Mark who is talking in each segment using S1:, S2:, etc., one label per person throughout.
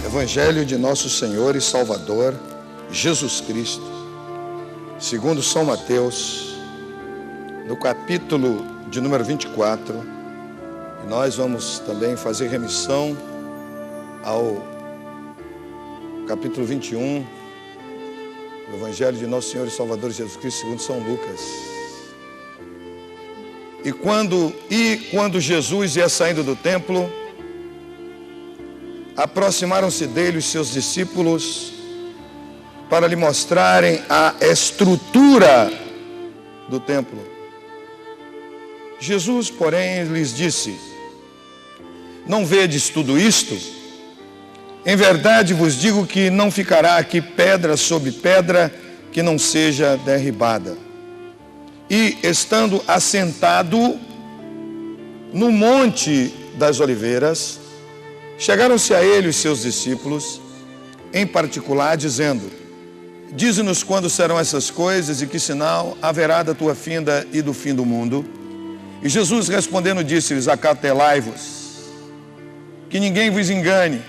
S1: Evangelho de nosso Senhor e Salvador, Jesus Cristo, segundo São Mateus, no capítulo de número 24, e nós vamos também fazer remissão ao capítulo 21, do Evangelho de nosso Senhor e Salvador Jesus Cristo, segundo São Lucas. E quando Jesus ia saindo do templo, aproximaram-se dele os seus discípulos para lhe mostrarem a estrutura do templo. Jesus, porém, lhes disse: não vedes tudo isto? Em verdade vos digo que não ficará aqui pedra sobre pedra que não seja derribada. E, estando assentado no Monte das Oliveiras, chegaram-se a ele os seus discípulos, em particular, dizendo: dize-nos quando serão essas coisas e que sinal haverá da tua vinda e do fim do mundo. E Jesus respondendo disse-lhes: acautelai-vos, que ninguém vos engane,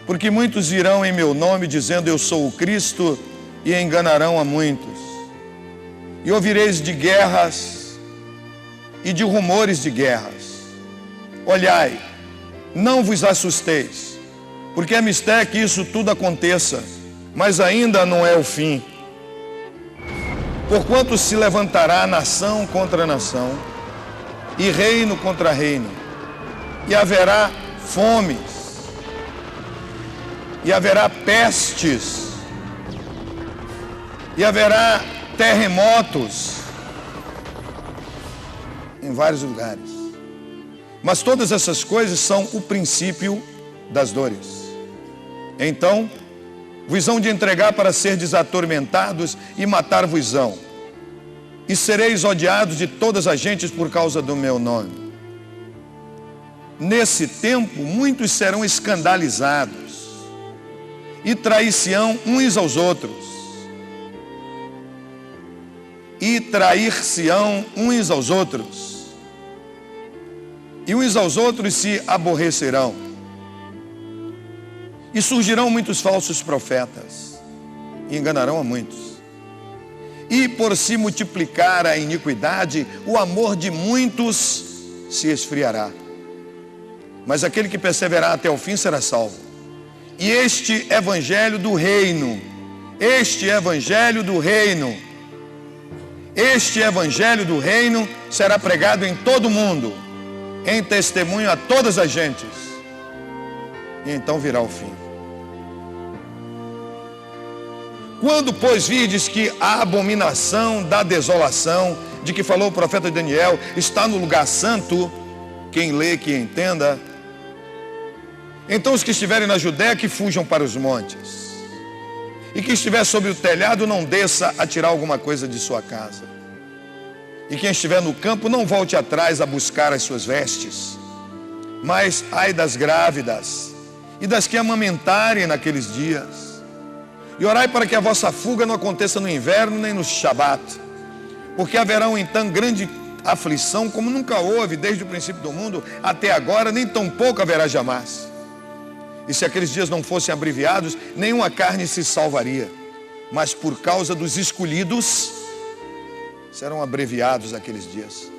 S1: porque muitos virão em meu nome dizendo eu sou o Cristo e enganarão a muitos. E ouvireis de guerras e de rumores de guerras. Olhai, não vos assusteis, porque é mistério que isso tudo aconteça, mas ainda não é o fim. Porquanto se levantará nação contra nação, e reino contra reino, e haverá fomes, e haverá pestes, e haverá terremotos em vários lugares. Mas todas essas coisas são o princípio das dores. Então vos hão de entregar para serdes atormentados e matar-vos-ão, e sereis odiados de todas as gentes por causa do meu nome. Nesse tempo muitos serão escandalizados e trair-se-ão uns aos outros, e uns aos outros se aborrecerão. E surgirão muitos falsos profetas, e enganarão a muitos. E por se multiplicar a iniquidade, o amor de muitos se esfriará. Mas aquele que perseverar até o fim será salvo. E este evangelho do reino será pregado em todo o mundo, em testemunho a todas as gentes, e então virá o fim. Quando, pois, virdes que a abominação da desolação, de que falou o profeta Daniel, está no lugar santo, quem lê, que entenda, então os que estiverem na Judéia, que fujam para os montes, e que estiver sobre o telhado, não desça a tirar alguma coisa de sua casa. E quem estiver no campo, não volte atrás a buscar as suas vestes. Mas ai das grávidas e das que amamentarem naqueles dias. E orai para que a vossa fuga não aconteça no inverno nem no shabat, porque haverão então grande aflição, como nunca houve desde o princípio do mundo até agora, nem tampouco haverá jamais. E se aqueles dias não fossem abreviados, nenhuma carne se salvaria, mas por causa dos escolhidos serão abreviados aqueles dias.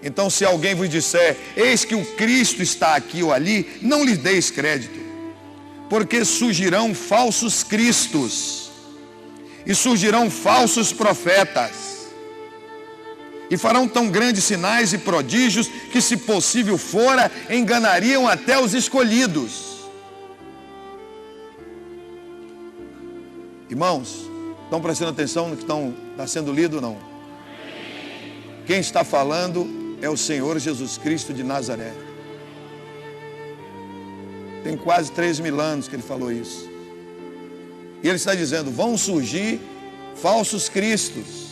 S1: Então, se alguém vos disser: eis que o Cristo está aqui ou ali, não lhe deis crédito, porque surgirão falsos cristos e surgirão falsos profetas, e farão tão grandes sinais e prodígios que, se possível fora, enganariam até os escolhidos. Irmãos, estão prestando atenção no que está sendo lido ou não? Quem está falando é o Senhor Jesus Cristo de Nazaré. Tem quase 3.000 anos que ele falou isso. E ele está dizendo: vão surgir falsos cristos,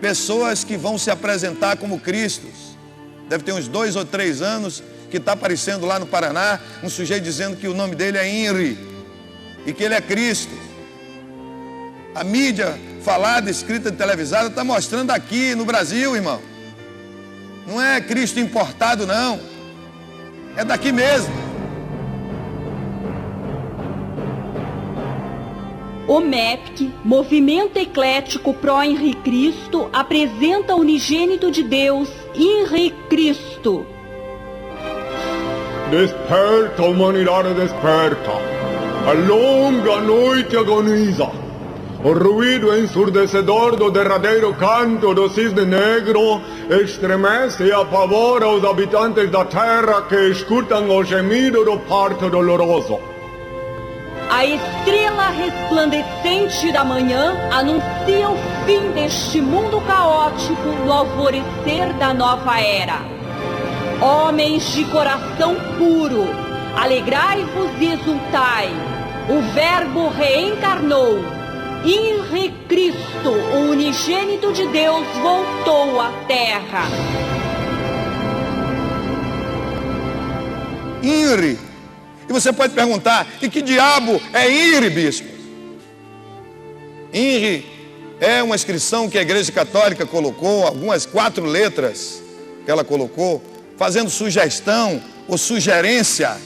S1: pessoas que vão se apresentar como cristos. Deve ter uns 2 ou 3 anos que está aparecendo lá no Paraná um sujeito dizendo que o nome dele é Henry e que ele é Cristo. A mídia falada, escrita, televisada está mostrando aqui no Brasil, irmão. Não é Cristo importado, não. É daqui mesmo.
S2: O MEPC, Movimento Eclético Pro Henri Cristo, apresenta o unigênito de Deus, Henri Cristo.
S3: Desperta, humanidade, desperta. A longa noite agoniza. O ruído ensurdecedor do derradeiro canto do cisne negro estremece e apavora os habitantes da terra que escutam o gemido do parto doloroso.
S2: A estrela resplandecente da manhã anuncia o fim deste mundo caótico no alvorecer da nova era. Homens de coração puro, alegrai-vos e exultai. O Verbo reencarnou. Henri Cristo, o unigênito de Deus, voltou à terra.
S1: Henri. E você pode perguntar, e que diabo é Henri, bispo? Henri é uma inscrição que a Igreja Católica colocou, algumas 4 letras que ela colocou, fazendo sugestão ou sugerência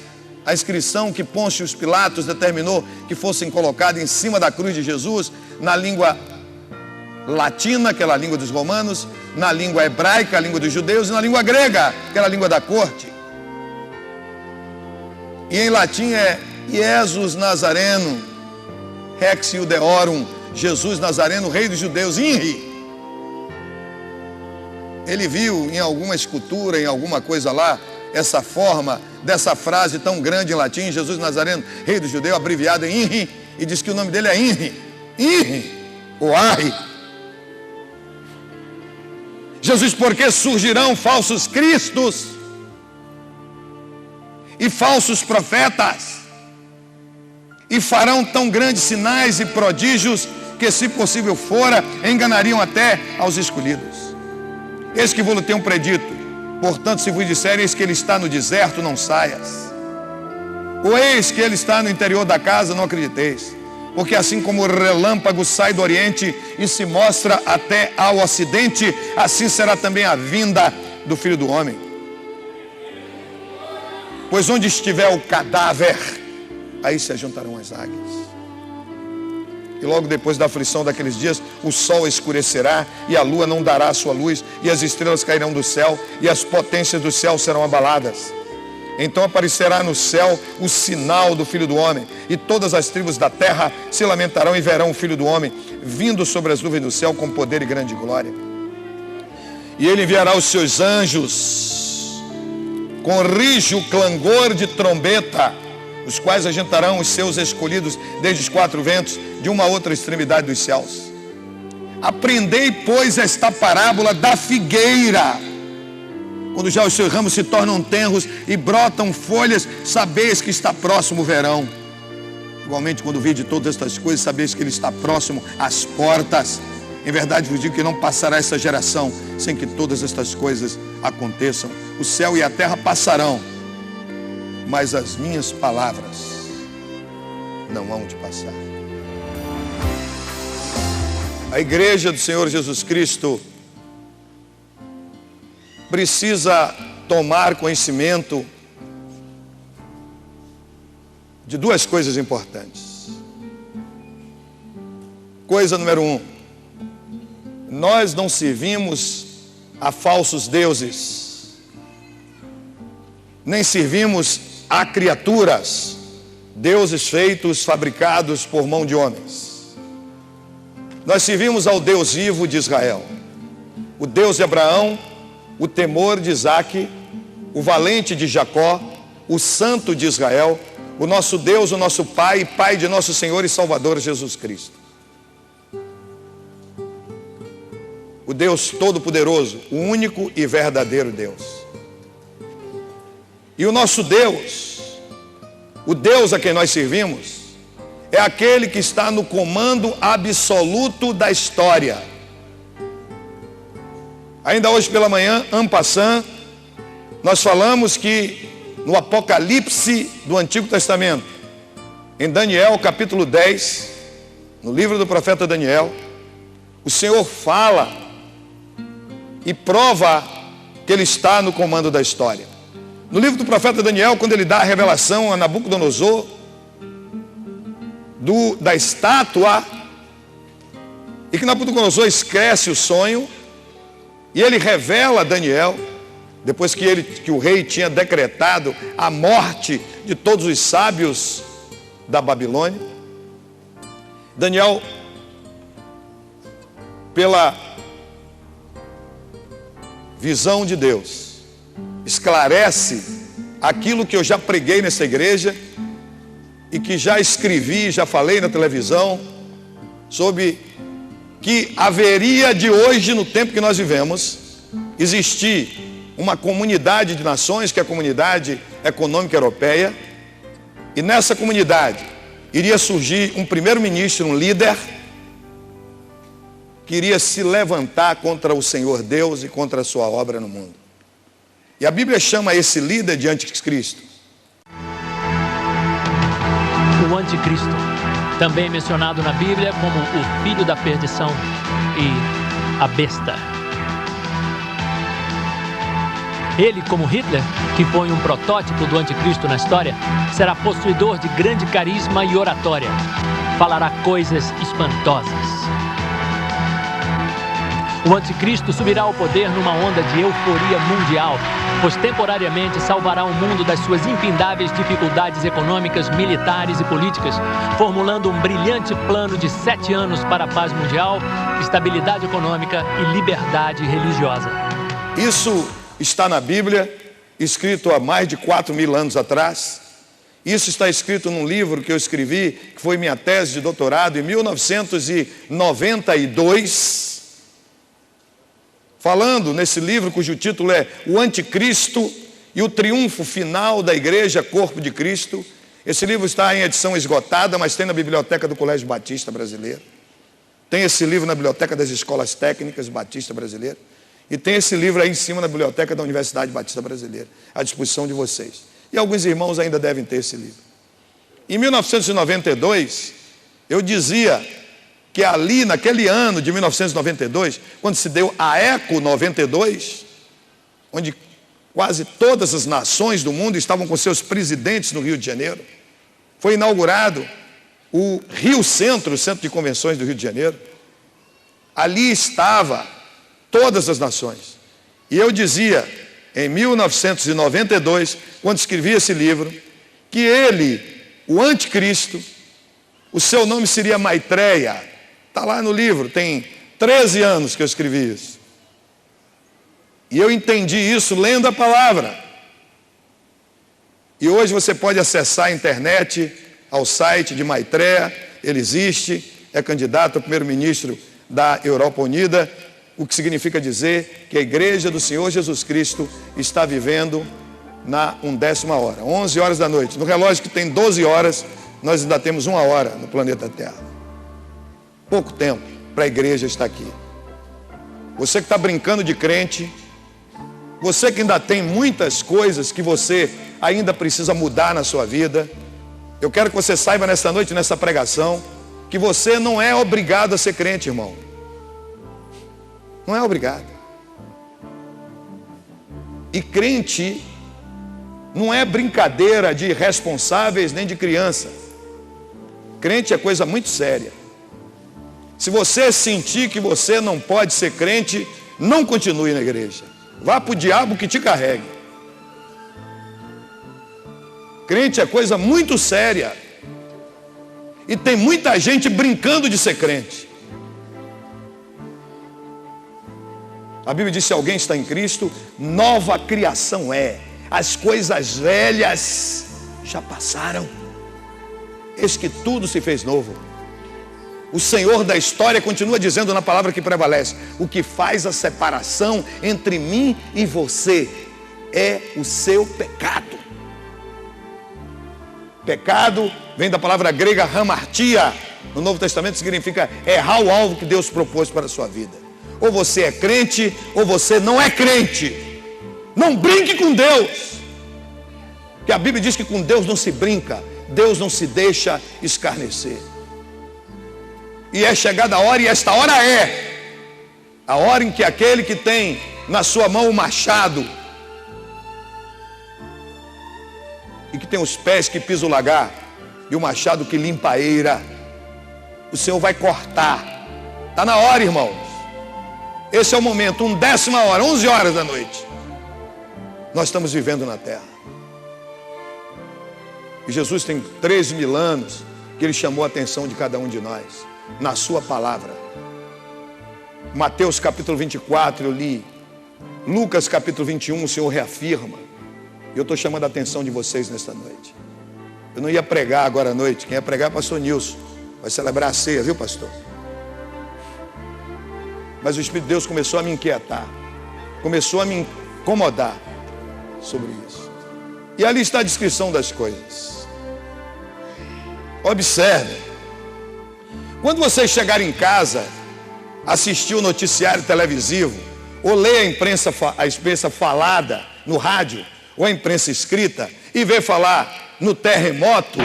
S1: à inscrição que Pôncio Pilatos determinou que fossem colocadas em cima da cruz de Jesus, na língua latina, aquela língua dos romanos, na língua hebraica, a língua dos judeus, e na língua grega, aquela língua da corte. E em latim é Jesus Nazareno, Rex Iudeorum, Jesus Nazareno, rei dos judeus, Henri. Ele viu em alguma escultura, em alguma coisa lá, essa forma dessa frase tão grande em latim, Jesus Nazareno, rei dos judeus, abreviado em Henri, e diz que o nome dele é Henri. Henri, ou Arri. Jesus, porque surgirão falsos cristos e falsos profetas, e farão tão grandes sinais e prodígios, que se possível fora, enganariam até aos escolhidos. Eis que vos tenho predito, portanto, se vos disserem, eis que ele está no deserto, não saias. Ou eis que ele está no interior da casa, não acrediteis. Porque assim como o relâmpago sai do oriente e se mostra até ao ocidente, assim será também a vinda do Filho do Homem. Pois onde estiver o cadáver, aí se ajuntarão as águias. E logo depois da aflição daqueles dias, o sol escurecerá e a lua não dará a sua luz, e as estrelas cairão do céu, e as potências do céu serão abaladas. Então aparecerá no céu o sinal do Filho do Homem, e todas as tribos da terra se lamentarão e verão o Filho do Homem, vindo sobre as nuvens do céu com poder e grande glória. E ele enviará os seus anjos, com rijo clangor de trombeta, os quais agitarão os seus escolhidos desde os 4 ventos, de uma outra extremidade dos céus. Aprendei, pois, esta parábola da figueira. Quando já os seus ramos se tornam tenros e brotam folhas, sabeis que está próximo o verão. Igualmente, quando vide todas estas coisas, sabeis que ele está próximo às portas. Em verdade vos digo que não passará essa geração sem que todas estas coisas aconteçam. O céu e a terra passarão, mas as minhas palavras não hão de passar. A igreja do Senhor Jesus Cristo precisa tomar conhecimento de 2 coisas importantes. Coisa número 1, nós não servimos a falsos deuses, nem servimos a criaturas, deuses feitos, fabricados por mão de homens. Nós servimos ao Deus vivo de Israel, o Deus de Abraão, o temor de Isaac, o valente de Jacó, o santo de Israel, o nosso Deus, o nosso Pai, Pai de nosso Senhor e Salvador Jesus Cristo. O Deus Todo-Poderoso, o único e verdadeiro Deus. E o nosso Deus, o Deus a quem nós servimos, é aquele que está no comando absoluto da história. Ainda hoje pela manhã, en passant, nós falamos que no Apocalipse do Antigo Testamento, em Daniel capítulo 10, no livro do profeta Daniel, o Senhor fala e prova que ele está no comando da história. No livro do profeta Daniel, quando ele dá a revelação a Nabucodonosor da estátua, e que Nabucodonosor esquece o sonho, e ele revela a Daniel, depois que o rei tinha decretado a morte de todos os sábios da Babilônia. Daniel, pela visão de Deus, esclarece aquilo que eu já preguei nessa igreja e que já escrevi, já falei na televisão, sobre que haveria de hoje, no tempo que nós vivemos, existir uma comunidade de nações, que é a Comunidade Econômica Europeia, e nessa comunidade iria surgir um primeiro-ministro, um líder, que iria se levantar contra o Senhor Deus e contra a sua obra no mundo. E a Bíblia chama esse líder de anticristo.
S4: O anticristo, também mencionado na Bíblia como o filho da perdição e a besta. Ele, como Hitler, que foi um protótipo do anticristo na história, será possuidor de grande carisma e oratória. Falará coisas espantosas. O anticristo subirá ao poder numa onda de euforia mundial, pois temporariamente salvará o mundo das suas infindáveis dificuldades econômicas, militares e políticas, formulando um brilhante plano de 7 anos para a paz mundial, estabilidade econômica e liberdade religiosa.
S1: Isso está na Bíblia, escrito há mais de 4.000 anos atrás. Isso está escrito num livro que eu escrevi, que foi minha tese de doutorado em 1992, falando nesse livro cujo título é O Anticristo e o Triunfo Final da Igreja Corpo de Cristo. Esse livro está em edição esgotada, mas tem na biblioteca do Colégio Batista Brasileiro. Tem esse livro na biblioteca das Escolas Técnicas Batista Brasileira. E tem esse livro aí em cima na biblioteca da Universidade Batista Brasileira, à disposição de vocês. E alguns irmãos ainda devem ter esse livro. Em 1992, eu dizia que ali, naquele ano de 1992, quando se deu a Eco 92, onde quase todas as nações do mundo estavam com seus presidentes no Rio de Janeiro, foi inaugurado o Rio Centro, o Centro de Convenções do Rio de Janeiro. Ali estava todas as nações. E eu dizia, em 1992, quando escrevi esse livro, que ele, o anticristo, o seu nome seria Maitreya. Está lá no livro, tem 13 anos que eu escrevi isso. E eu entendi isso lendo a palavra. E hoje você pode acessar a internet, ao site de Maitreya, ele existe, é candidato a primeiro-ministro da Europa Unida, o que significa dizer que a igreja do Senhor Jesus Cristo está vivendo na 11ª hora, 11 horas da noite. No relógio que tem 12 horas, nós ainda temos 1 hora no planeta Terra. Pouco tempo para a igreja estar aqui. Você que está brincando de crente, você que ainda tem muitas coisas que você ainda precisa mudar na sua vida, eu quero que você saiba nessa noite, nessa pregação, que você não é obrigado a ser crente, irmão. Não é obrigado. E crente não é brincadeira de irresponsáveis nem de criança. Crente é coisa muito séria. Se você sentir que você não pode ser crente, não continue na igreja. Vá para o diabo que te carregue. Crente é coisa muito séria. E tem muita gente brincando de ser crente. A Bíblia diz: se alguém está em Cristo, nova criação é. As coisas velhas já passaram. Eis que tudo se fez novo. O Senhor da história continua dizendo na palavra que prevalece: o que faz a separação entre mim e você é o seu pecado. Pecado vem da palavra grega hamartia. No Novo Testamento significa errar o alvo que Deus propôs para a sua vida. Ou você é crente, ou você não é crente. Não brinque com Deus. Porque a Bíblia diz que com Deus não se brinca. Deus não se deixa escarnecer. E é chegada a hora, e esta hora é a hora em que aquele que tem na sua mão o machado e que tem os pés que pisam o lagar e o machado que limpa a eira, o Senhor vai cortar. Está na hora, irmãos. Esse é o momento, 1/10 hora, 11 horas da noite. Nós estamos vivendo na terra. E Jesus tem 13.000 anos que Ele chamou a atenção de cada um de nós, na sua palavra. Mateus capítulo 24 eu li. Lucas capítulo 21 o Senhor reafirma. E eu estou chamando a atenção de vocês nesta noite. Eu não ia pregar agora à noite. Quem ia pregar é o pastor Nilson. Vai celebrar a ceia, viu, pastor? Mas o Espírito de Deus começou a me inquietar. Começou a me incomodar sobre isso. E ali está a descrição das coisas. Observe. Quando vocês chegarem em casa, assistir o noticiário televisivo, ou ler a imprensa falada no rádio, ou a imprensa escrita, e ver falar no terremoto,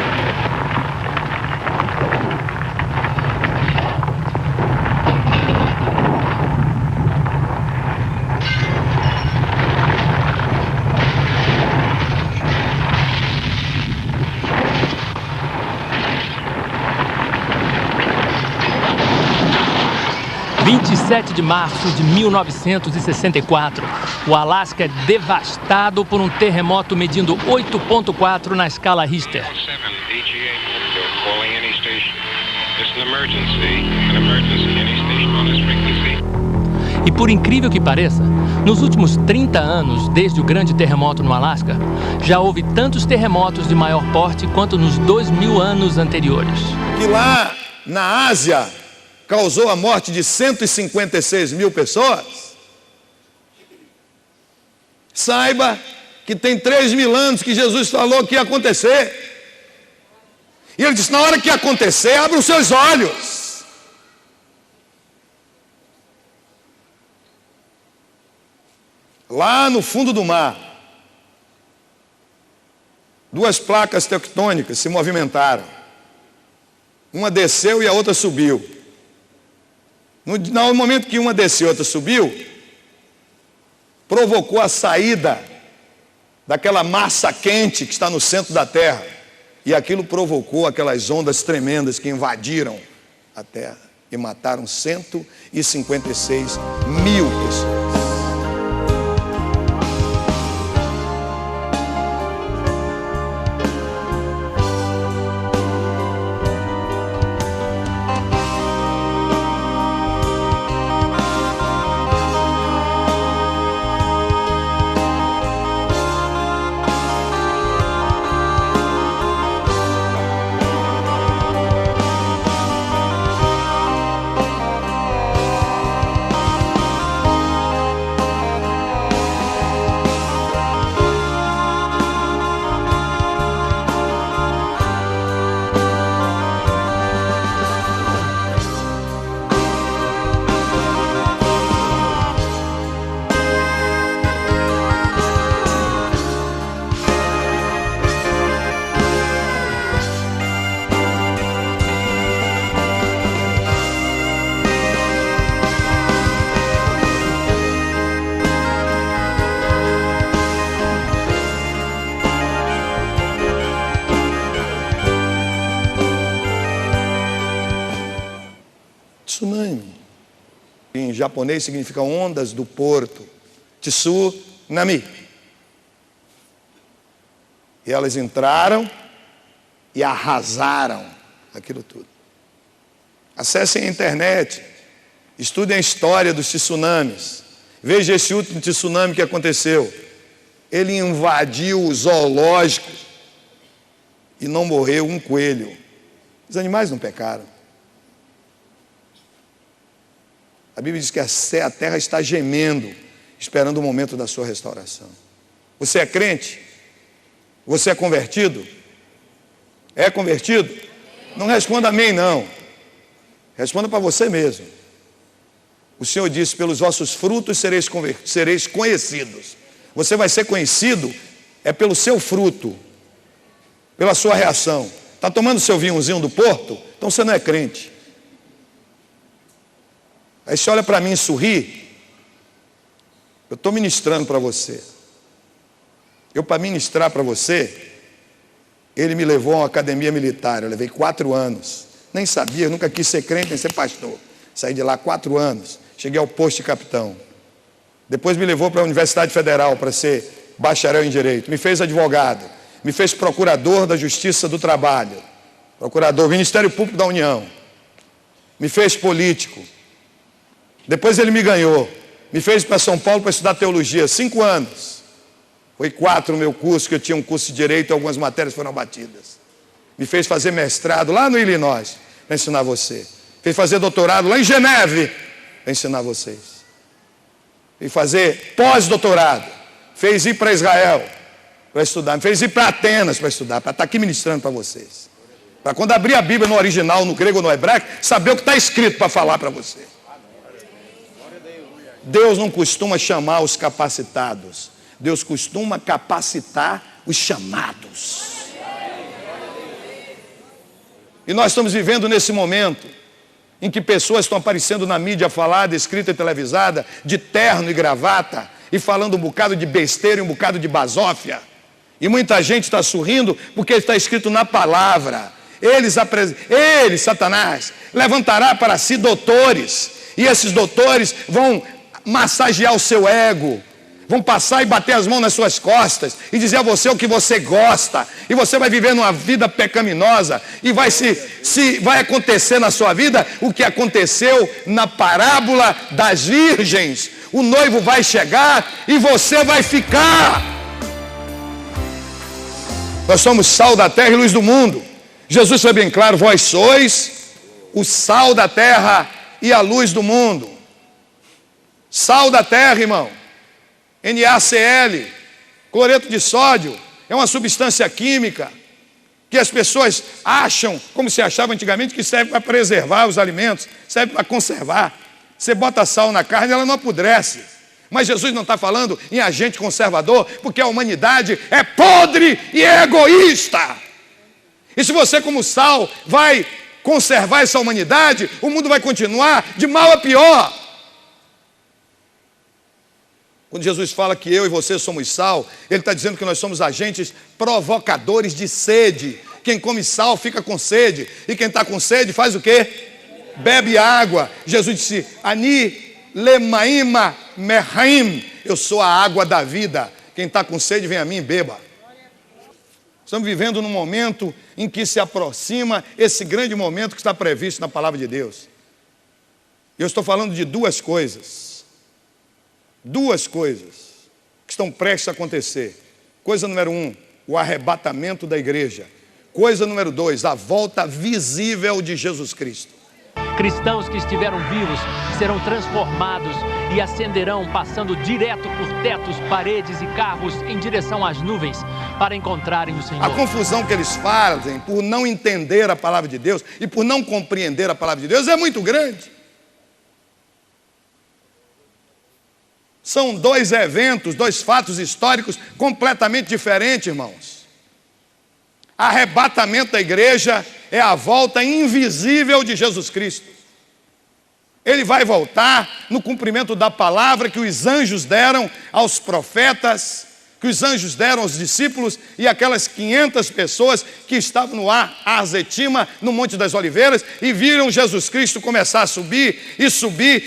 S4: (27 de março de 1964, o Alasca é devastado por um terremoto medindo 8,4 na escala Richter. E por incrível que pareça, nos últimos 30 anos, desde o grande terremoto no Alasca, já houve tantos terremotos de maior porte quanto nos 2.000 anos anteriores.
S1: E lá na Ásia causou a morte de 156.000 pessoas. Saiba que tem 3.000 anos que Jesus falou que ia acontecer. E Ele disse, na hora que acontecer, abra os seus olhos. Lá no fundo do mar, 2 placas tectônicas se movimentaram. Uma desceu e a outra subiu. No momento que uma desceu e a outra subiu, provocou a saída daquela massa quente que está no centro da Terra. E aquilo provocou aquelas ondas tremendas que invadiram a Terra e mataram 156.000 pessoas. Tsunami. Em japonês significa ondas do porto. Tsunami. E elas entraram e arrasaram aquilo tudo. Acessem a internet, estudem a história dos tsunamis. Veja esse último tsunami que aconteceu. Ele invadiu o zoológico e não morreu um coelho. Os animais não pecaram. A Bíblia diz que a terra está gemendo, esperando o momento da sua restauração. Você é crente? Você é convertido? É convertido? Não responda amém, não. Responda para você mesmo. O Senhor disse, pelos vossos frutos sereis conhecidos. Você vai ser conhecido é pelo seu fruto, pela sua reação. Está tomando seu vinhozinho do Porto? Então você não é crente. Aí você olha para mim e sorri. Eu estou ministrando para você. Eu, para ministrar para você, Ele me levou a uma academia militar. Eu levei 4 anos. Nem sabia, nunca quis ser crente, nem ser pastor. Saí de lá 4 anos, cheguei ao posto de capitão. Depois me levou para a Universidade Federal para ser bacharel em Direito. Me fez advogado, me fez procurador da Justiça do Trabalho, procurador, Ministério Público da União. Me fez político. Depois ele me ganhou. Me fez para São Paulo para estudar teologia, 5 anos. Foi 4 o meu curso, que eu tinha um curso de Direito e algumas matérias foram abatidas. Me fez fazer mestrado lá no Illinois, para ensinar você. Fez fazer doutorado lá em Geneve, para ensinar vocês. Fez fazer pós-doutorado. Fez ir para Israel, para estudar. Me fez ir para Atenas para estudar, para estar aqui ministrando para vocês. Para quando abrir a Bíblia no original, no grego ou no hebraico, saber o que está escrito para falar para você. Deus não costuma chamar os capacitados. Deus costuma capacitar os chamados. E nós estamos vivendo nesse momento em que pessoas estão aparecendo na mídia falada, escrita e televisada, de terno e gravata, e falando um bocado de besteira e um bocado de basófia. E muita gente está sorrindo porque está escrito na palavra. Ele, Satanás, levantará para si doutores, e esses doutores vão massagear o seu ego, vão passar e bater as mãos nas suas costas e dizer a você o que você gosta, e você vai viver numa vida pecaminosa, e vai acontecer na sua vida o que aconteceu na parábola das virgens. O noivo vai chegar e você vai ficar. Nós somos sal da terra e luz do mundo. Jesus foi bem claro: vós sois o sal da terra e a luz do mundo. Sal da terra, irmão, NaCl, cloreto de sódio, é uma substância química que as pessoas acham, como se achava antigamente, que serve para preservar os alimentos, serve para conservar. Você bota sal na carne, ela não apodrece. Mas Jesus não está falando em agente conservador, porque a humanidade é podre e é egoísta. E se você, como sal, vai conservar essa humanidade, o mundo vai continuar de mal a pior. Quando Jesus fala que eu e você somos sal, Ele está dizendo que nós somos agentes provocadores de sede. Quem come sal fica com sede. E quem está com sede faz o quê? Bebe água. Jesus disse: Ani lemaima merhaim. Eu sou a água da vida. Quem está com sede, vem a mim e beba. Estamos vivendo num momento em que se aproxima esse grande momento que está previsto na palavra de Deus. Eu estou falando de 2 coisas. 2 coisas que estão prestes a acontecer. Coisa número 1, o arrebatamento da igreja. Coisa número 2, a volta visível de Jesus Cristo.
S4: Cristãos que estiveram vivos serão transformados e ascenderão, passando direto por tetos, paredes e carros em direção às nuvens para encontrarem o Senhor.
S1: A confusão que eles fazem por não entender a palavra de Deus e por não compreender a palavra de Deus é muito grande. São 2 eventos, 2 fatos históricos completamente diferentes, irmãos. Arrebatamento da igreja é a volta invisível de Jesus Cristo. Ele vai voltar no cumprimento da palavra que os anjos deram aos profetas, que os anjos deram aos discípulos e aquelas 500 pessoas que estavam no Arzetima, no Monte das Oliveiras, e viram Jesus Cristo começar a subir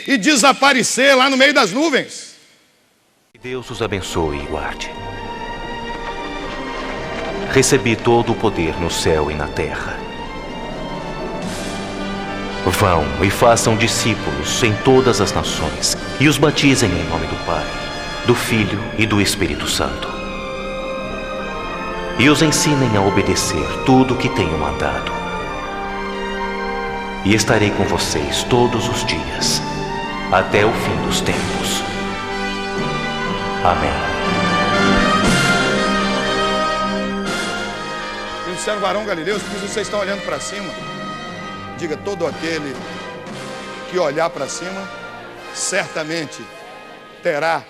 S1: e desaparecer lá no meio das nuvens.
S5: Deus os abençoe e guarde. Recebi todo o poder no céu e na terra. Vão e façam discípulos em todas as nações e os batizem em nome do Pai, do Filho e do Espírito Santo. E os ensinem a obedecer tudo o que tenho mandado. E estarei com vocês todos os dias, até o fim dos tempos. Amém.
S1: E disseram: varão Galileu, porque vocês estão olhando para cima. Diga: todo aquele que olhar para cima, certamente terá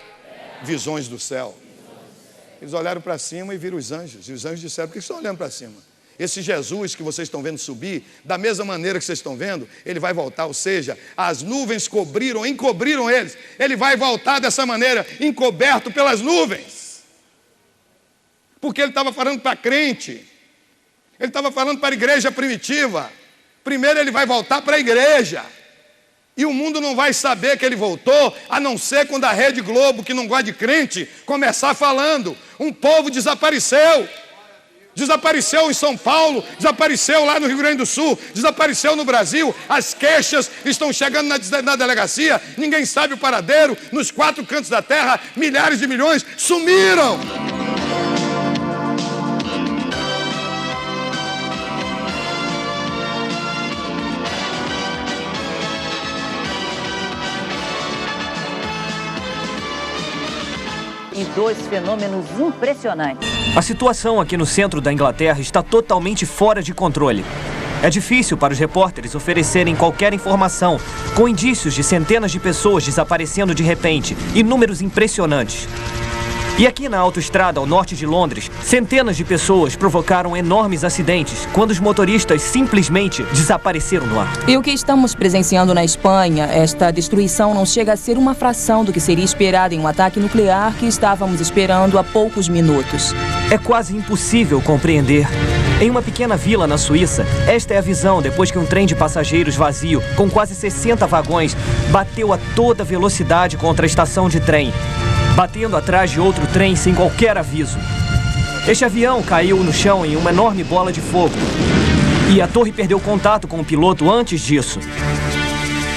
S1: visões do céu. Eles olharam para cima e viram os anjos. E os anjos disseram: por que estão olhando para cima? Esse Jesus que vocês estão vendo subir, da mesma maneira que vocês estão vendo, ele vai voltar. Ou seja, as nuvens encobriram eles. Ele vai voltar dessa maneira, encoberto pelas nuvens. Porque ele estava falando para crente. Ele estava falando para a igreja primitiva. Primeiro ele vai voltar para a igreja. E o mundo não vai saber que ele voltou, a não ser quando a Rede Globo, que não gosta de crente, começar falando. Um povo desapareceu. Desapareceu em São Paulo, desapareceu lá no Rio Grande do Sul, desapareceu no Brasil. As queixas estão chegando na delegacia, ninguém sabe o paradeiro. Nos 4 cantos da terra, milhares de milhões sumiram.
S6: E 2 fenômenos impressionantes.
S7: A situação aqui no centro da Inglaterra está totalmente fora de controle. É difícil para os repórteres oferecerem qualquer informação, com indícios de centenas de pessoas desaparecendo de repente e números impressionantes. E aqui na autoestrada ao norte de Londres, centenas de pessoas provocaram enormes acidentes quando os motoristas simplesmente desapareceram no ar.
S8: E o que estamos presenciando na Espanha, esta destruição não chega a ser uma fração do que seria esperado em um ataque nuclear que estávamos esperando há poucos minutos.
S7: É quase impossível compreender. Em uma pequena vila na Suíça, esta é a visão depois que um trem de passageiros vazio, com quase 60 vagões, bateu a toda velocidade contra a estação de trem, batendo atrás de outro trem sem qualquer aviso. Este avião caiu no chão em uma enorme bola de fogo e a torre perdeu contato com o piloto antes disso.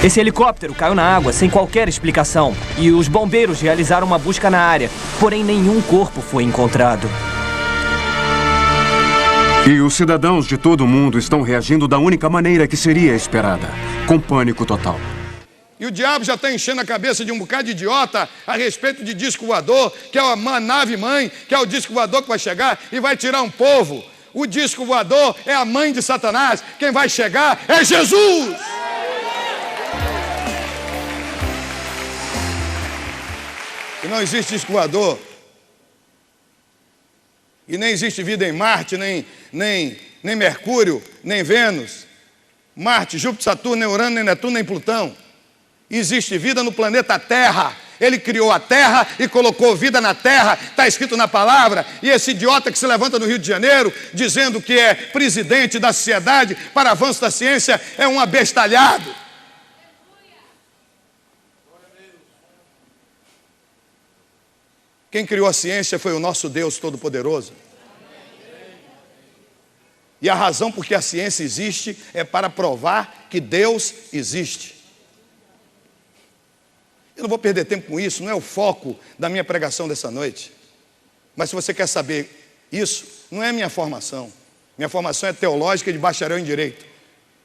S7: Esse helicóptero caiu na água sem qualquer explicação e os bombeiros realizaram uma busca na área, porém nenhum corpo foi encontrado.
S9: E os cidadãos de todo o mundo estão reagindo da única maneira que seria esperada, com pânico total.
S1: E o diabo já está enchendo a cabeça de um bocado de idiota a respeito de disco voador, que é uma nave-mãe, que é o disco voador que vai chegar e vai tirar um povo. O disco voador é a mãe de Satanás. Quem vai chegar é Jesus! E não existe disco voador. E nem existe vida em Marte, nem Mercúrio, nem Vênus. Marte, Júpiter, Saturno, nem Urano, nem Netuno, nem Plutão. Existe vida no planeta Terra. Ele criou a Terra e colocou vida na Terra. Está escrito na palavra. E esse idiota que se levanta no Rio de Janeiro dizendo que é presidente da sociedade para avanço da ciência é um abestalhado. Quem criou a ciência foi o nosso Deus Todo-Poderoso. E a razão por que a ciência existe é para provar que Deus existe. Eu não vou perder tempo com isso, não é o foco da minha pregação dessa noite. Mas se você quer saber isso, não é minha formação. Minha formação é teológica e de bacharel em Direito.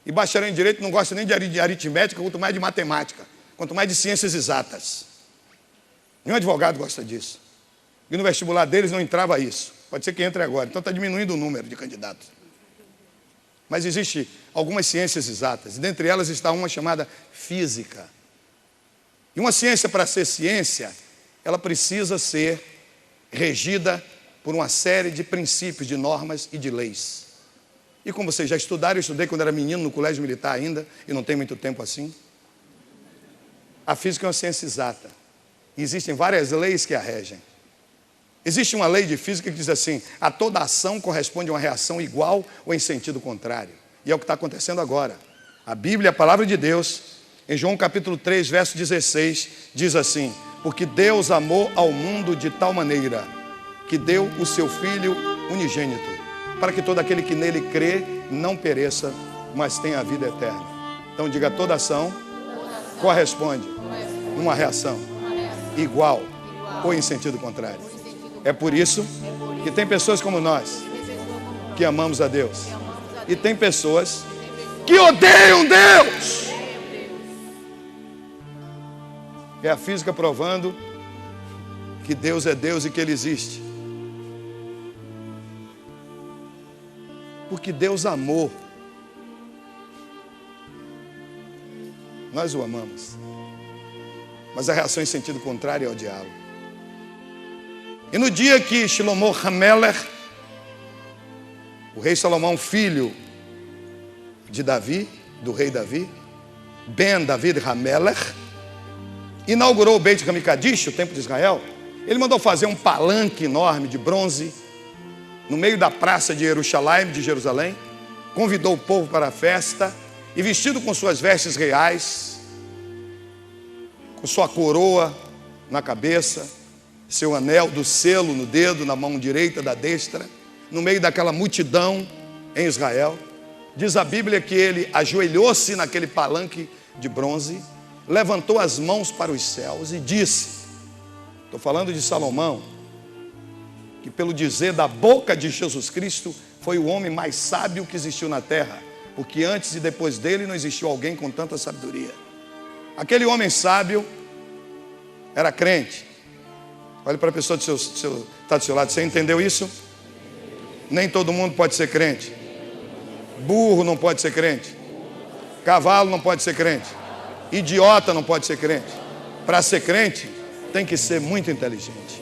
S1: E bacharel em Direito não gosta nem de aritmética, quanto mais de matemática, quanto mais de ciências exatas. Nenhum advogado gosta disso. E no vestibular deles não entrava isso. Pode ser que entre agora. Então está diminuindo o número de candidatos. Mas existe algumas ciências exatas. E dentre elas está uma chamada física. E uma ciência, para ser ciência, ela precisa ser regida por uma série de princípios, de normas e de leis. E como vocês já estudaram, eu estudei quando era menino no colégio militar ainda, e não tem muito tempo assim. A física é uma ciência exata. E existem várias leis que a regem. Existe uma lei de física que diz assim: a toda ação corresponde a uma reação igual ou em sentido contrário. E é o que está acontecendo agora. A Bíblia, a palavra de Deus, em João capítulo 3, verso 16, diz assim: porque Deus amou ao mundo de tal maneira que deu o seu Filho unigênito, para que todo aquele que nele crê não pereça, mas tenha a vida eterna. Então diga: toda ação corresponde a uma reação igual ou em sentido contrário. É por isso que tem pessoas como nós que amamos a Deus e tem pessoas que odeiam Deus. É a física provando que Deus é Deus e que Ele existe. Porque Deus amou. Nós o amamos. Mas a reação em sentido contrário é odiá-lo. E no dia que Shlomo Hameler, o rei Salomão, filho de Davi, do rei Davi, Ben David Hameler, inaugurou o Beit Hamikdash, o templo de Israel, ele mandou fazer um palanque enorme de bronze no meio da praça de Jerusalém, convidou o povo para a festa e vestido com suas vestes reais, com sua coroa na cabeça, seu anel do selo no dedo, na mão direita da destra, no meio daquela multidão em Israel. Diz a Bíblia que ele ajoelhou-se naquele palanque de bronze, levantou as mãos para os céus e disse, estou falando de Salomão, que pelo dizer da boca de Jesus Cristo, foi o homem mais sábio que existiu na terra, porque antes e depois dele não existiu alguém com tanta sabedoria. Aquele homem sábio era crente. Olhe para a pessoa que está do seu lado, você entendeu isso? Nem todo mundo pode ser crente. Burro não pode ser crente. Cavalo não pode ser crente. Idiota não pode ser crente. Para ser crente, tem que ser muito inteligente.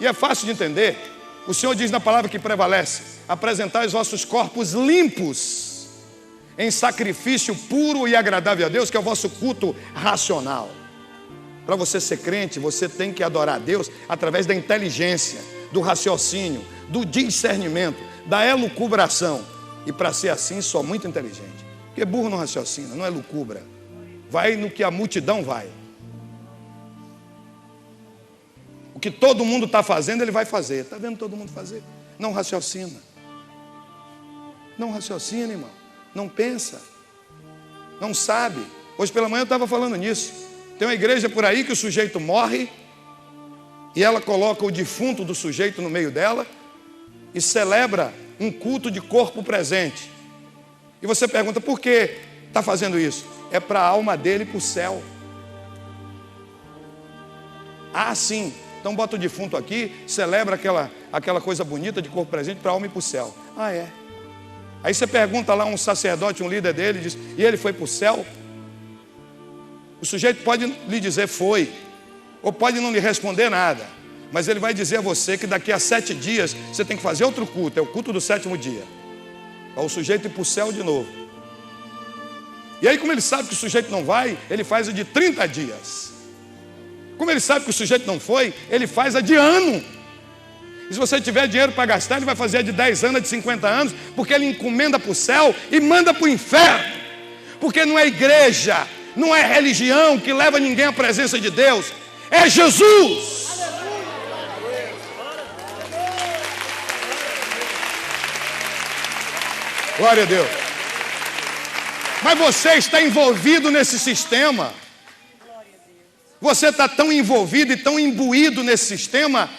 S1: E é fácil de entender. O Senhor diz na palavra que prevalece: apresentai os vossos corpos limpos, em sacrifício puro e agradável a Deus, que é o vosso culto racional. Para você ser crente, você tem que adorar a Deus através da inteligência, do raciocínio, do discernimento, da elucubração. E para ser assim, só muito inteligente. Porque burro não raciocina, não elucubra. Vai no que a multidão vai. O que todo mundo está fazendo, ele vai fazer. Está vendo todo mundo fazer? Não raciocina. Não raciocina, irmão. Não pensa. Não sabe. Hoje pela manhã eu estava falando nisso. Tem uma igreja por aí que o sujeito morre e ela coloca o defunto do sujeito no meio dela e celebra um culto de corpo presente. E você pergunta, por que está fazendo isso? É para a alma dele ir para o céu. Ah, sim. Então bota o defunto aqui, celebra aquela coisa bonita de corpo presente para a alma ir para o céu. Ah, é. Aí você pergunta lá a um sacerdote, um líder dele, diz, e ele foi para o céu? O sujeito pode lhe dizer foi, ou pode não lhe responder nada, mas ele vai dizer a você que daqui a 7 dias você tem que fazer outro culto, é o culto do 7º dia, para o sujeito ir para o céu de novo. E aí, como ele sabe que o sujeito não vai, ele faz o de 30 dias. Como ele sabe que o sujeito não foi, ele faz a de ano. E se você tiver dinheiro para gastar, ele vai fazer a de 10 anos, a de 50 anos, porque ele encomenda para o céu e manda para o inferno. Porque não é igreja, não é religião que leva ninguém à presença de Deus, é Jesus. Glória a Deus. Mas você está envolvido nesse sistema. Você está tão envolvido e tão imbuído nesse sistema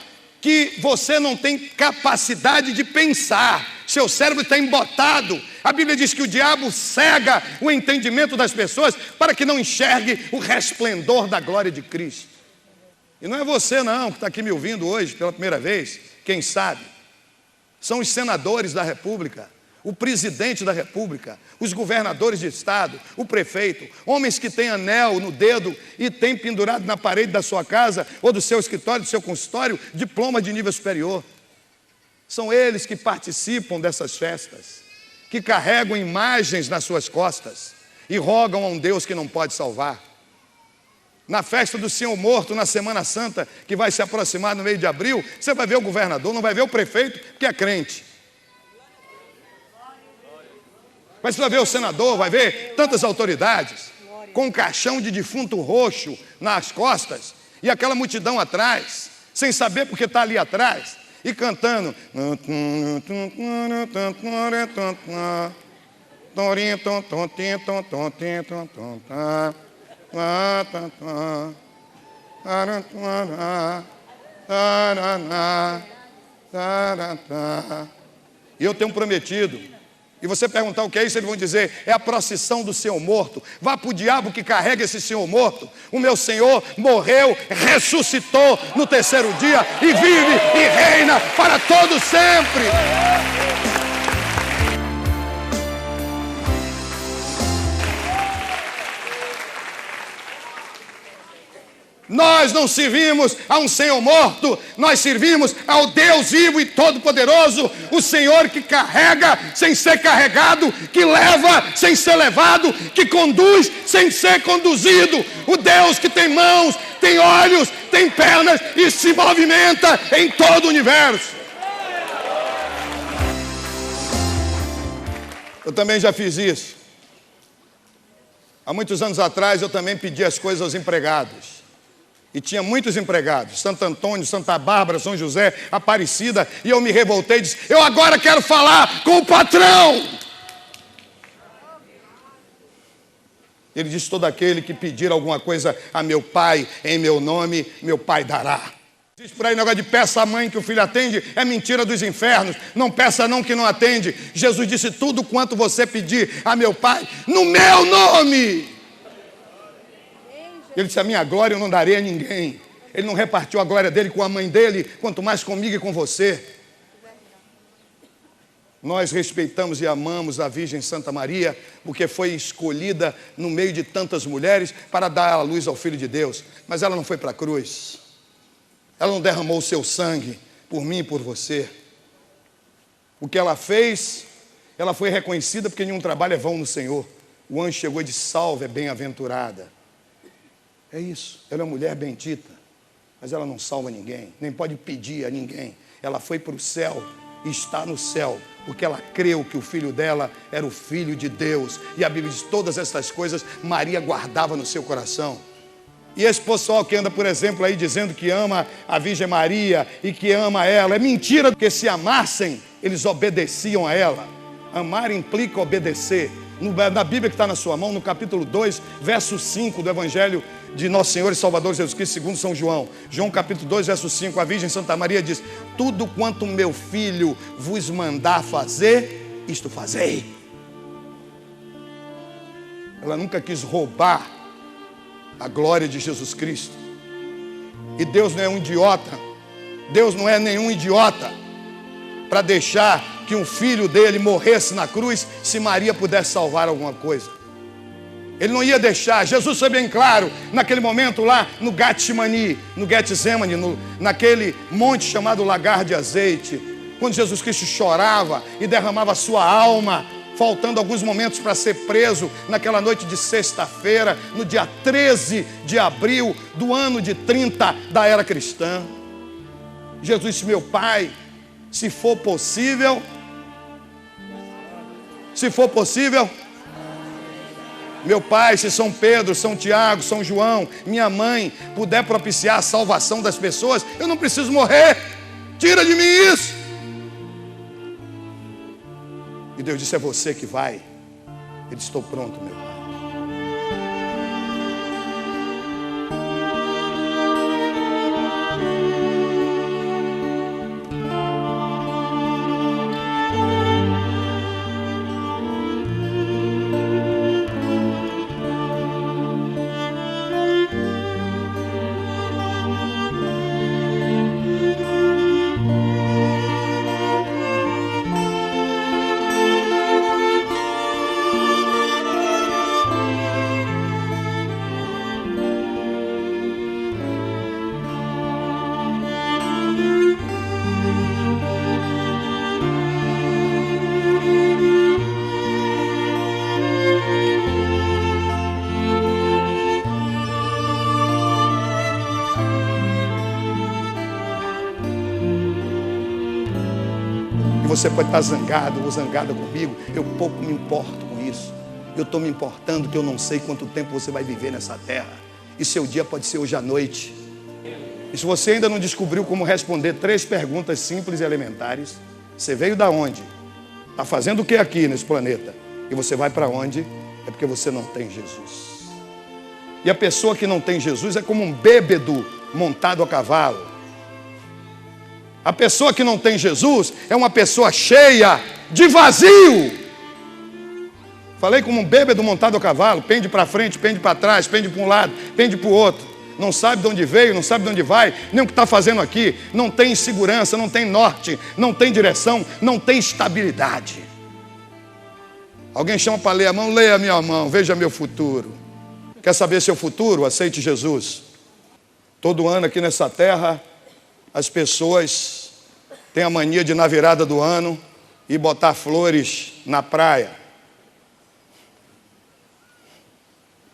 S1: que você não tem capacidade de pensar. Seu cérebro está embotado. A Bíblia diz que o diabo cega o entendimento das pessoas para que não enxergue o resplendor da glória de Cristo. E não é você não que está aqui me ouvindo hoje pela primeira vez, quem sabe. São os senadores da República, o presidente da República, os governadores de estado, o prefeito, homens que têm anel no dedo e têm pendurado na parede da sua casa ou do seu escritório, do seu consultório, diploma de nível superior. São eles que participam dessas festas, que carregam imagens nas suas costas e rogam a um Deus que não pode salvar. Na festa do Senhor Morto, na Semana Santa, que vai se aproximar no mês de abril, você vai ver o governador, não vai ver o prefeito, que é crente. Mas você vai ver o senador, vai ver tantas autoridades, com um caixão de defunto roxo nas costas, e aquela multidão atrás, sem saber porque está ali atrás, e cantando. E eu tenho prometido. E você perguntar o que é isso, eles vão dizer, é a procissão do Senhor morto. Vá para o diabo que carrega esse Senhor morto. O meu Senhor morreu, ressuscitou no 3º dia e vive e reina para todo sempre. Nós não servimos a um Senhor morto, nós servimos ao Deus vivo e todo-poderoso, o Senhor que carrega sem ser carregado, que leva sem ser levado, que conduz sem ser conduzido, o Deus que tem mãos, tem olhos, tem pernas e se movimenta em todo o universo. Eu também já fiz isso. Há muitos anos atrás eu também pedi as coisas aos empregados. E tinha muitos empregados, Santo Antônio, Santa Bárbara, São José, Aparecida, e eu me revoltei e disse, eu agora quero falar com o patrão. Ele disse, todo aquele que pedir alguma coisa a meu pai, em meu nome, meu pai dará. Diz por aí, negócio de peça à mãe que o filho atende, é mentira dos infernos. Não peça não que não atende. Jesus disse, tudo quanto você pedir a meu pai, no meu nome. Ele disse, a minha glória eu não darei a ninguém. Ele não repartiu a glória dele com a mãe dele, quanto mais comigo e com você. Nós respeitamos e amamos a Virgem Santa Maria, porque foi escolhida no meio de tantas mulheres para dar a luz ao Filho de Deus. Mas ela não foi para a cruz. Ela não derramou o seu sangue por mim e por você. O que ela fez, ela foi reconhecida porque nenhum trabalho é vão no Senhor. O anjo chegou e disse, salve, é bem-aventurada. É isso, ela é uma mulher bendita, mas ela não salva ninguém, nem pode pedir a ninguém. Ela foi para o céu e está no céu, porque ela creu que o filho dela era o Filho de Deus. E a Bíblia diz, todas essas coisas Maria guardava no seu coração. E esse pessoal que anda, por exemplo, aí dizendo que ama a Virgem Maria e que ama ela, é mentira, porque se amassem, eles obedeciam a ela. Amar implica obedecer. Na Bíblia que está na sua mão, no capítulo 2, verso 5 do Evangelho de Nosso Senhor e Salvador Jesus Cristo, segundo São João. João capítulo 2, verso 5, a Virgem Santa Maria diz, tudo quanto meu filho vos mandar fazer, isto fazei. Ela nunca quis roubar a glória de Jesus Cristo. E Deus não é um idiota. Deus não é nenhum idiota para deixar que um filho dele morresse na cruz se Maria pudesse salvar alguma coisa. Ele não ia deixar. Jesus foi bem claro naquele momento lá no Getsemane, naquele monte chamado Lagar de Azeite, quando Jesus Cristo chorava e derramava a sua alma, faltando alguns momentos para ser preso naquela noite de sexta-feira, no dia 13 de abril do ano de 30 da era cristã. Jesus disse, meu Pai, se for possível, meu Pai, se São Pedro, São Tiago, São João, minha mãe puder propiciar a salvação das pessoas, eu não preciso morrer, tira de mim isso. E Deus disse, é você que vai. Ele disse, estou pronto, meu Pai. Você pode estar zangado ou zangada comigo, eu pouco me importo com isso. Eu estou me importando que eu não sei quanto tempo você vai viver nessa terra. E seu dia pode ser hoje à noite. E se você ainda não descobriu como responder 3 perguntas simples e elementares, você veio da onde? Está fazendo o que aqui nesse planeta? E você vai para onde? É porque você não tem Jesus. E a pessoa que não tem Jesus é como um bêbado montado a cavalo. A pessoa que não tem Jesus é uma pessoa cheia de vazio. Falei como um bêbado montado a cavalo, pende para frente, pende para trás, pende para um lado, pende para o outro. Não sabe de onde veio, não sabe de onde vai, nem o que está fazendo aqui. Não tem segurança, não tem norte, não tem direção, não tem estabilidade. Alguém chama para ler a mão, leia a minha mão, veja meu futuro. Quer saber seu futuro? Aceite Jesus. Todo ano aqui nessa terra, as pessoas têm a mania de, na virada do ano, ir botar flores na praia.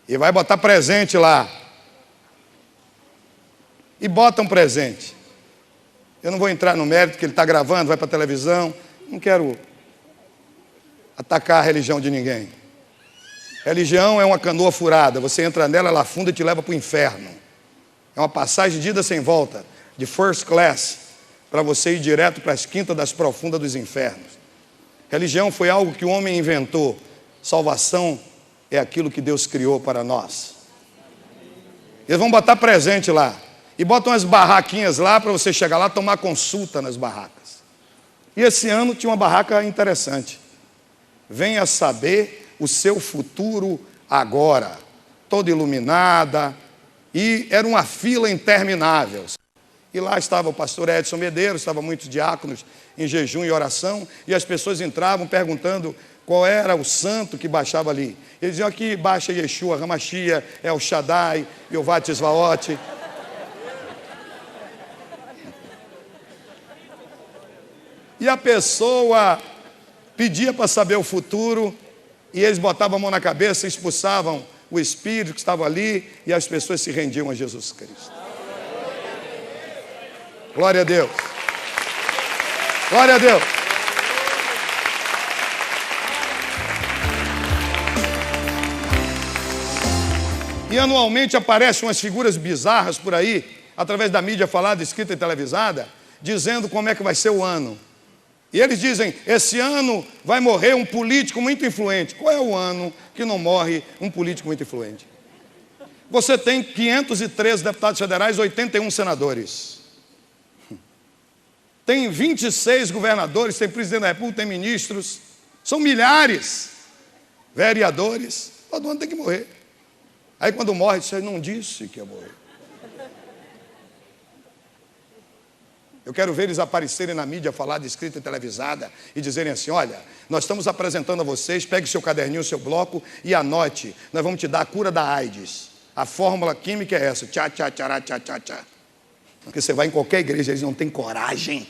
S1: E vai botar presente lá. E bota um presente. Eu não vou entrar no mérito que ele está gravando, vai para a televisão. Não quero atacar a religião de ninguém. Religião é uma canoa furada. Você entra nela, ela afunda e te leva para o inferno. É uma passagem de ida sem volta, de first class, para você ir direto para as quintas das profundas dos infernos. Religião foi algo que o homem inventou. Salvação é aquilo que Deus criou para nós. Eles vão botar presente lá. E botam umas barraquinhas lá para você chegar lá e tomar consulta nas barracas. E esse ano tinha uma barraca interessante. Venha saber o seu futuro agora. Toda iluminada. E era uma fila interminável. E lá estava o pastor Edson Medeiros, estavam muitos diáconos em jejum e oração, e as pessoas entravam perguntando qual era o santo que baixava ali. Eles diziam: aqui baixa Yeshua, Hamashia, El Shaddai, Yovat Zvaot. E a pessoa pedia para saber o futuro, e eles botavam a mão na cabeça e expulsavam o espírito que estava ali, e as pessoas se rendiam a Jesus Cristo. Glória a Deus. Glória a Deus. E anualmente aparecem umas figuras bizarras por aí, através da mídia falada, escrita e televisada, dizendo como é que vai ser o ano. E eles dizem: esse ano vai morrer um político muito influente. Qual é o ano que não morre um político muito influente? Você tem 513 deputados federais, 81 senadores. Tem 26 governadores, tem presidente da República, tem ministros. São milhares. Vereadores. Todo ano tem que morrer. Aí quando morre, você não disse que ia morrer. Eu quero ver eles aparecerem na mídia, falar de escrita e televisada, e dizerem assim: olha, nós estamos apresentando a vocês, pegue seu caderninho, seu bloco e anote. Nós vamos te dar a cura da AIDS. A fórmula química é essa: tchá, tchá, tchará, tchá, tchá, tchá. Porque você vai em qualquer igreja, eles não têm coragem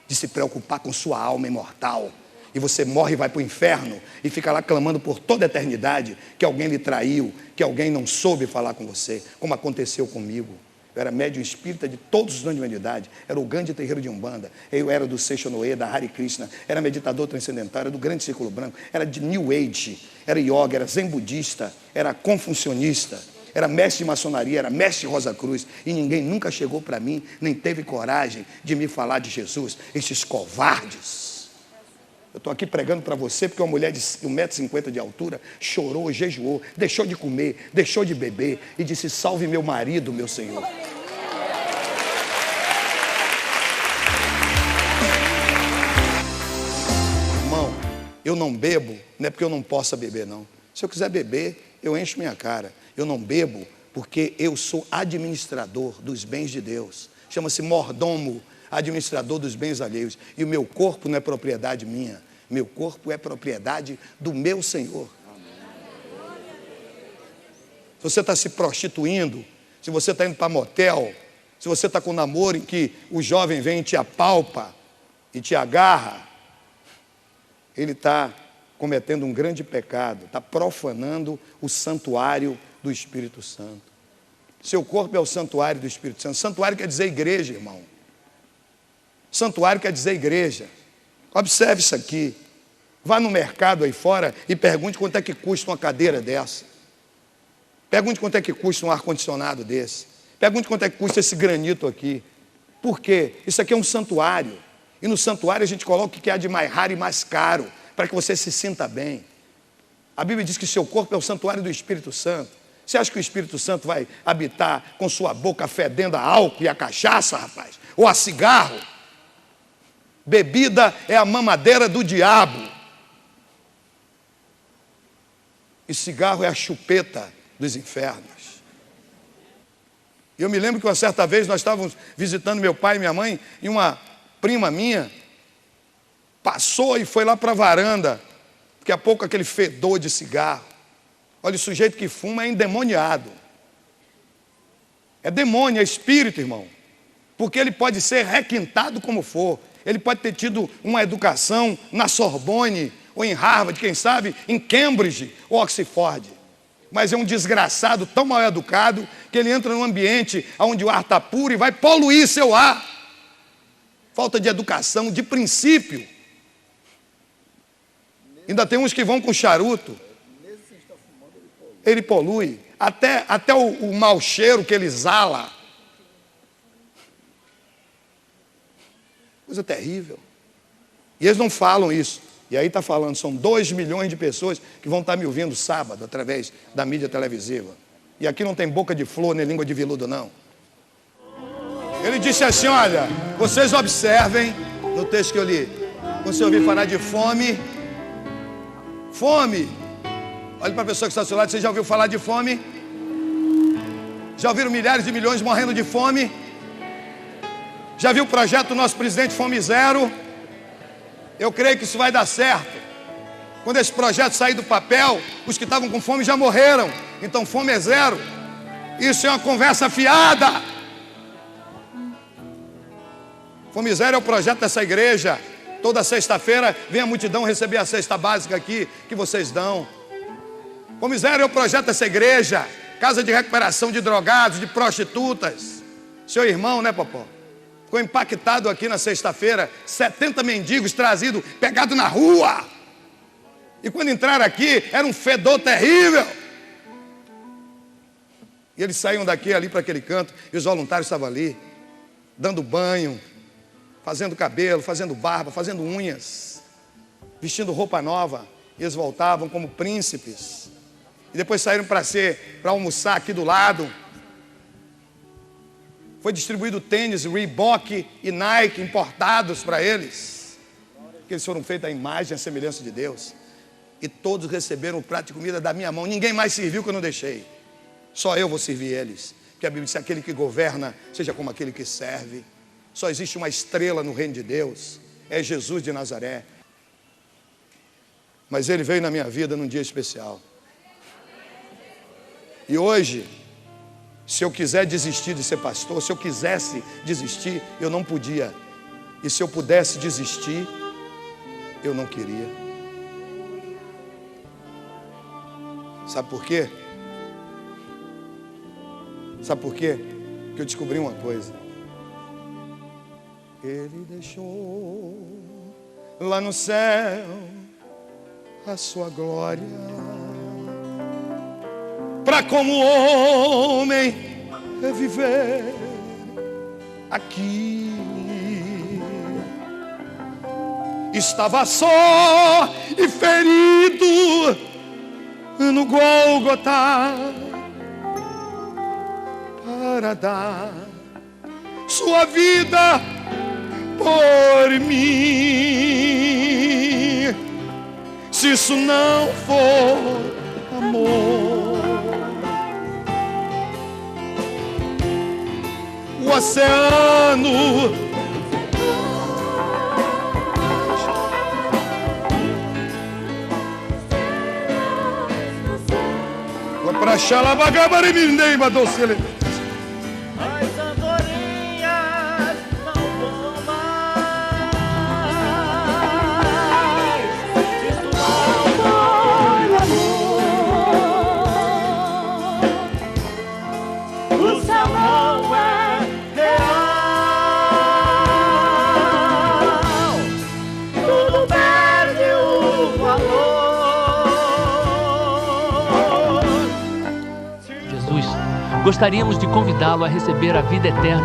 S1: de se preocupar com sua alma imortal. E você morre e vai para o inferno e fica lá clamando por toda a eternidade que alguém lhe traiu, que alguém não soube falar com você, como aconteceu comigo. Eu era médium espírita de todos os anos de mediunidade. Era o Gandhi terreiro de Umbanda. Eu era do Seixonoe, da Hare Krishna. Era meditador transcendental, era do Grande Círculo Branco. Era de New Age, era yoga, era zen budista, era confucionista. Era mestre de maçonaria, era mestre de Rosa Cruz. E ninguém nunca chegou para mim, nem teve coragem de me falar de Jesus. Esses covardes. Eu estou aqui pregando para você porque uma mulher de 1,50 m de altura chorou, jejuou, deixou de comer, deixou de beber e disse: salve meu marido, meu Senhor. Irmão, eu não bebo, não é porque eu não possa beber, não. Se eu quiser beber, eu encho minha cara. Eu não bebo porque eu sou administrador dos bens de Deus. Chama-se mordomo, administrador dos bens alheios. E o meu corpo não é propriedade minha. Meu corpo é propriedade do meu Senhor. Se você está se prostituindo, se você está indo para motel, se você está com um namoro em que o jovem vem e te apalpa e te agarra, ele está cometendo um grande pecado, está profanando o santuário do Espírito Santo. Seu corpo é o santuário do Espírito Santo. Santuário quer dizer igreja, irmão. Santuário quer dizer igreja. Observe isso aqui. Vá no mercado aí fora e pergunte quanto é que custa uma cadeira dessa. Pergunte quanto é que custa um ar-condicionado desse. Pergunte quanto é que custa esse granito aqui. Por quê? Isso aqui é um santuário. E no santuário a gente coloca o que há de mais raro e mais caro, para que você se sinta bem. A Bíblia diz que seu corpo é o santuário do Espírito Santo. Você acha que o Espírito Santo vai habitar com sua boca fedendo a álcool e a cachaça, rapaz? Ou a cigarro? Bebida é a mamadeira do diabo. E cigarro é a chupeta dos infernos. Eu me lembro que uma certa vez nós estávamos visitando meu pai e minha mãe, e uma prima minha passou e foi lá para a varanda. Daqui a pouco aquele fedor de cigarro. Olha, o sujeito que fuma é endemoniado. É demônio, é espírito, irmão. Porque ele pode ser requintado como for. Ele pode ter tido uma educação na Sorbonne, ou em Harvard, quem sabe, em Cambridge ou Oxford. Mas é um desgraçado tão mal educado que ele entra num ambiente onde o ar está puro e vai poluir seu ar. Falta de educação, de princípio. Ainda tem uns que vão com charuto. Ele polui. Até o mau cheiro que ele exala. Coisa terrível. E eles não falam isso. E aí está falando, são 2 milhões de pessoas que vão estar me ouvindo sábado, através da mídia televisiva. E aqui não tem boca de flor nem língua de veludo, não. Ele disse assim, olha, vocês observem, no texto que eu li, quando você ouvir falar de fome, olhe para a pessoa que está ao seu lado, você já ouviu falar de fome? Já ouviram milhares de milhões morrendo de fome? Já viu o projeto do nosso presidente Fome Zero? Eu creio que isso vai dar certo. Quando esse projeto sair do papel, os que estavam com fome já morreram. Então fome é zero. Isso é uma conversa fiada. Fome Zero é o projeto dessa igreja. Toda sexta-feira vem a multidão receber a cesta básica aqui que vocês dão. Fome Zero é o projeto dessa igreja. Casa de recuperação de drogados, de prostitutas. Seu irmão, né, Popó? Ficou impactado aqui na sexta-feira. 70 mendigos trazidos, pegados na rua. E quando entraram aqui, era um fedor terrível. E eles saíam daqui, ali para aquele canto, e os voluntários estavam ali, dando banho, fazendo cabelo, fazendo barba, fazendo unhas, vestindo roupa nova. E eles voltavam como príncipes. E depois saíram para almoçar aqui do lado. Foi distribuído tênis, Reebok e Nike importados para eles. Porque eles foram feitos à imagem e à semelhança de Deus. E todos receberam o prato de comida da minha mão. Ninguém mais serviu que eu não deixei. Só eu vou servir eles. Porque a Bíblia diz, aquele que governa, seja como aquele que serve. Só existe uma estrela no reino de Deus. É Jesus de Nazaré. Mas ele veio na minha vida num dia especial. E hoje, se eu quiser desistir de ser pastor, se eu quisesse desistir, eu não podia. E se eu pudesse desistir, eu não queria. Sabe por quê? Sabe por quê? Porque eu descobri uma coisa. Ele deixou lá no céu a sua glória, para como homem viver aqui. Estava só e ferido no Gólgota para dar sua vida por mim. Se isso não for amor, o oceano vai pra Xalabagabarimindeiba docele.
S10: As andorinhas não vão mais. Isso não foi amor. O céu não é real. Tudo perde o valor.
S4: Jesus, gostaríamos de convidá-lo a receber a vida eterna